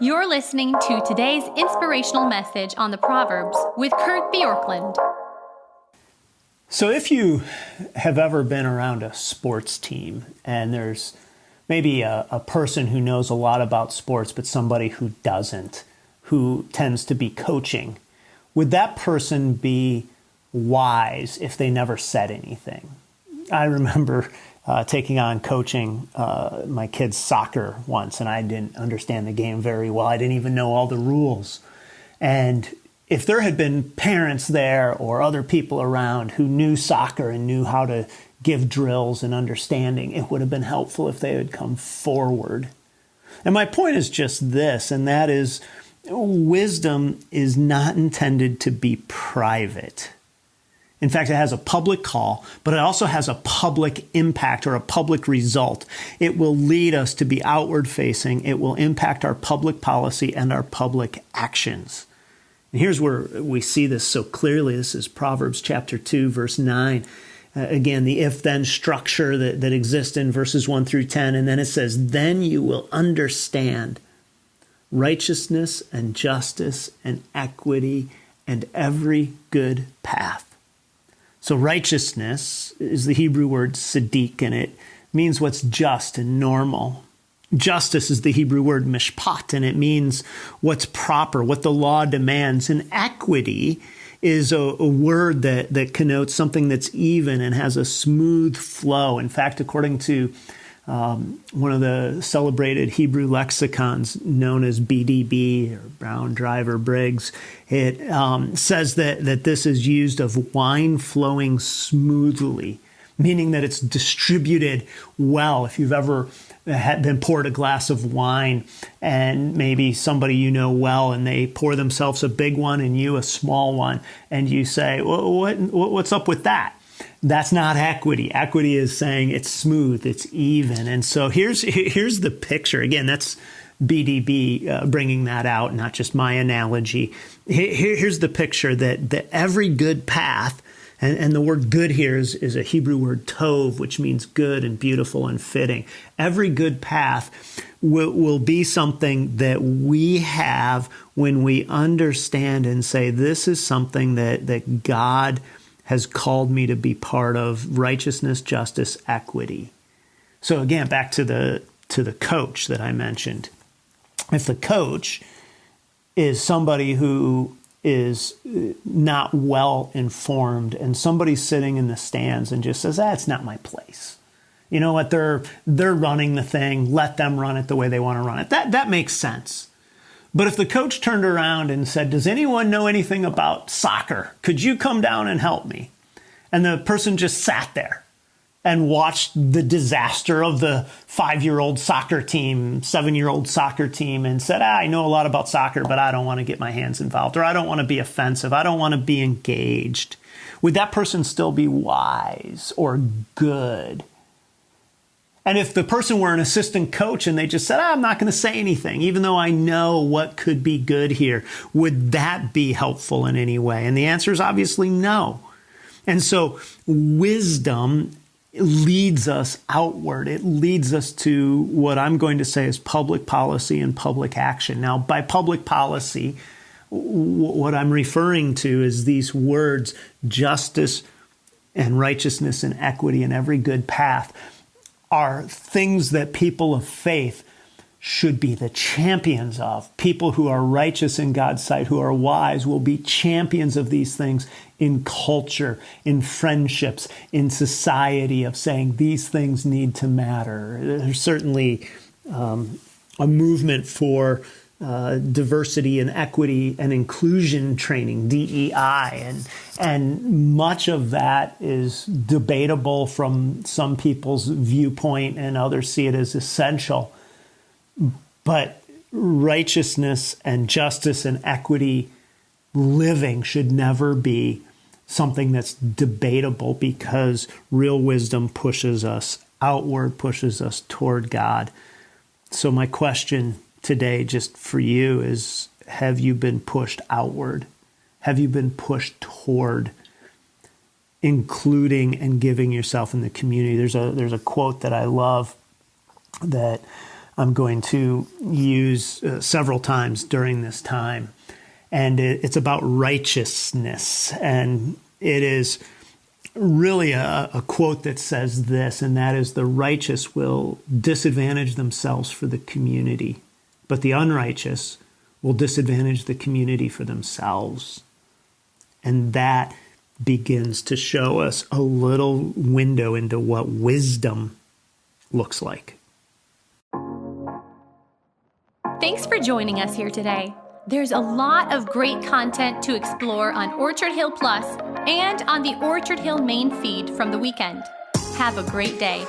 You're listening to today's inspirational message on the Proverbs with Kurt Bjorklund. So if you have ever been around a sports team and there's maybe a person who knows a lot about sports, but somebody who doesn't, who tends to be coaching, would that person be wise if they never said anything? I remember taking on coaching my kids' soccer once, and I didn't understand the game very well. I didn't even know all the rules. And if there had been parents there or other people around who knew soccer and knew how to give drills and understanding, it would have been helpful if they had come forward. And my point is just this, and that is wisdom is not intended to be private. In fact, it has a public call, but it also has a public impact or a public result. It will lead us to be outward facing. It will impact our public policy and our public actions. And here's where we see this so clearly. This is Proverbs chapter 2, verse 9. Again, the if-then structure that exists in verses 1 through 10. And then it says, then you will understand righteousness and justice and equity and every good path. So righteousness is the Hebrew word tzedek, and it means what's just and normal. Justice is the Hebrew word mishpat, and it means what's proper, what the law demands. And equity is a word that connotes something that's even and has a smooth flow. In fact, according to one of the celebrated Hebrew lexicons known as BDB, or Brown Driver Briggs, it says that this is used of wine flowing smoothly, meaning that it's distributed well. If you've ever been poured a glass of wine and maybe somebody you know well and they pour themselves a big one and you a small one, and you say, well, what's up with that? That's not equity. Equity is saying it's smooth, it's even. And so here's the picture. Again, that's BDB bringing that out, not just my analogy. Here's the picture that every good path, and the word good here is a Hebrew word tov, which means good and beautiful and fitting. Every good path will be something that we have when we understand and say, this is something that God has called me to be part of: righteousness, justice, equity. So again, back to the coach that I mentioned. If the coach is somebody who is not well informed, and somebody's sitting in the stands and just says, that's not my place. You know what? They're running the thing. Let them run it the way they want to run it. That makes sense. But if the coach turned around and said, does anyone know anything about soccer? Could you come down and help me? And the person just sat there and watched the disaster of the 5-year-old soccer team, 7-year-old soccer team, and said, I know a lot about soccer, but I don't want to get my hands involved, or I don't want to be offensive. I don't want to be engaged. Would that person still be wise or good? And if the person were an assistant coach and they just said, I'm not going to say anything, even though I know what could be good here, would that be helpful in any way? And the answer is obviously no. And so wisdom leads us outward. It leads us to what I'm going to say is public policy and public action. Now, by public policy, what I'm referring to is these words, justice and righteousness and equity and every good path, are things that people of faith should be the champions of. People who are righteous in God's sight, who are wise, will be champions of these things in culture, in friendships, in society, of saying these things need to matter. There's certainly a movement for diversity and equity and inclusion training, DEI, and much of that is debatable from some people's viewpoint, and others see it as essential. But righteousness and justice and equity living should never be something that's debatable, because real wisdom pushes us outward, pushes us toward God. So my question today, just for you, is, have you been pushed outward? Have you been pushed toward including and giving yourself in the community? There's a quote that I love that I'm going to use several times during this time. And it's about righteousness. And it is really a quote that says this, and that is, the righteous will disadvantage themselves for the community, but the unrighteous will disadvantage the community for themselves. And that begins to show us a little window into what wisdom looks like. Thanks for joining us here today. There's a lot of great content to explore on Orchard Hill Plus and on the Orchard Hill main feed from the weekend. Have a great day.